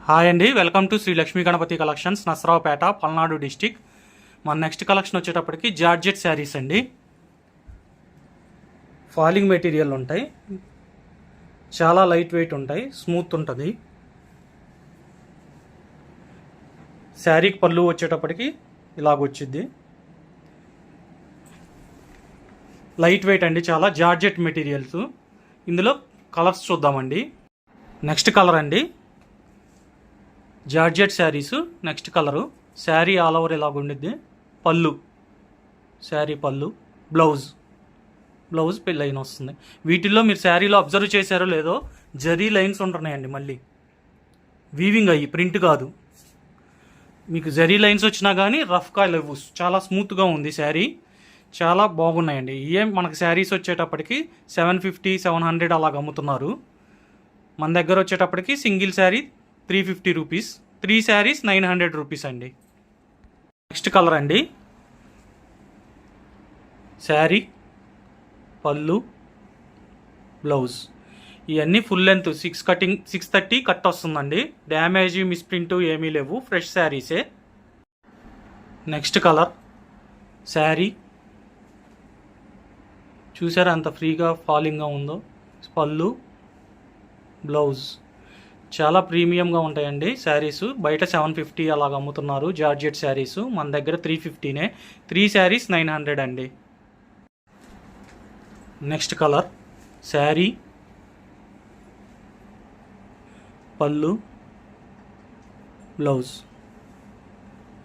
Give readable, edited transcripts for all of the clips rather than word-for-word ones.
Hi అండి, welcome to Shri Lakshmi Ganapathi collections, Nasaraopet, Palnadu district. మన next collection వచ్చేటప్పటికి జార్జెట్ శారీస్ అండి. ఫాలింగ్ మెటీరియల్ ఉంటాయి, చాలా లైట్ వెయిట్ ఉంటాయి, స్మూత్ ఉంటుంది. శారీకి పళ్ళు వచ్చేటప్పటికి ఇలాగొచ్చిద్ది. లైట్ వెయిట్ అండి, చాలా జార్జెట్ మెటీరియల్స్. ఇందులో కలర్స్ చూద్దామండి. నెక్స్ట్ కలర్ అండి, georgette saris. Next colour. Sari all over ఇలాగ ఉండిద్ది. పళ్ళు, శారీ పళ్ళు, బ్లౌజ్ లైన్ వస్తుంది. వీటిల్లో మీరు శారీలో అబ్జర్వ్ చేశారో లేదో, జరీ లైన్స్ ఉంటున్నాయండి. మళ్ళీ వీవింగ్ అయ్యి, ప్రింట్ కాదు. మీకు జరీ లైన్స్ వచ్చినా కానీ రఫ్గా లేవు, చాలా స్మూత్గా ఉంది శారీ. చాలా బాగున్నాయండి. మనకు శారీస్ వచ్చేటప్పటికి 750, 700 అలాగ అమ్ముతున్నారు. మన దగ్గర వచ్చేటప్పటికి single sari 350 rupees, 3 saris 900 rupees అండి. నెక్స్ట్ కలర్ అండి, శారీ పళ్ళు బ్లౌజ్. ఇవన్నీ ఫుల్ లెంత్ 630 కట్ వస్తుందండి. డ్యామేజ్ మిస్ప్రింట్ ఏమీ లేవు, ఫ్రెష్ శారీసే. నెక్స్ట్ కలర్, శారీ చూసారా అంత ఫ్రీగా ఫాలింగ్గా ఉందో. పళ్ళు బ్లౌజ్ చాలా ప్రీమియంగా ఉంటాయండి శారీస్. బయట 750 అలాగ అమ్ముతున్నారు జార్జెట్ శారీస్. మన దగ్గర 350నే. 3 శారీస్ 900 అండి. నెక్స్ట్ కలర్, శారీ పళ్ళు బ్లౌజ్.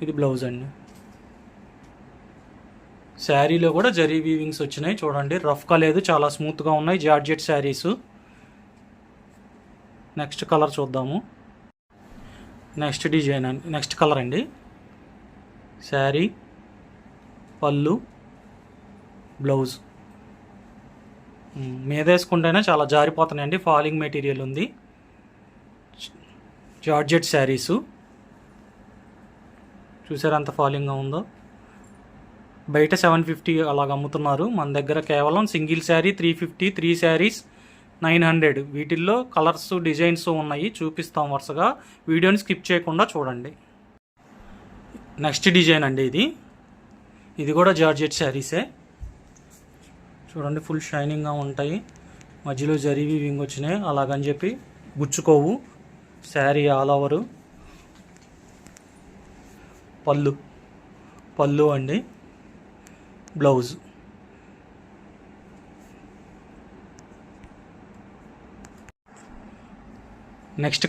ఇది బ్లౌజ్ అండి. శారీలో కూడా జరీ వీవింగ్స్ వచ్చినాయి చూడండి. రఫ్గా లేదు, చాలా స్మూత్గా ఉన్నాయి జార్జెట్ శారీస్. నెక్స్ట్ కలర్ చూద్దాము. నెక్స్ట్ డిజైన్ అండి, నెక్స్ట్ కలర్ అండి. శారీ పళ్ళు బ్లౌజ్. మీద వేసుకుంటేనే చాలా జారిపోతున్నాయండి, ఫాలింగ్ మెటీరియల్ ఉంది. జార్జెట్ శారీసు చూసారా అంత ఫాలింగ్గా ఉందో. బయట 750 అలాగ అమ్ముతున్నారు. మన దగ్గర కేవలం సింగిల్ శారీ 350, 3 శారీస్ 900. వీటిల్లో కలర్స్ డిజైన్స్ ఉన్నాయి, చూపిస్తాం వరుసగా. వీడియోని స్కిప్ చేయకుండా చూడండి. నెక్స్ట్ డిజైన్ అండి, ఇది కూడా జార్జెట్ శారీసే. చూడండి ఫుల్ షైనింగ్గా ఉంటాయి, మధ్యలో జరీ వీవింగ్ వచ్చినాయి. అలాగని చెప్పి గుచ్చుకోవు. Sari all over. పళ్ళు అండి, బ్లౌజ్. నెక్స్ట్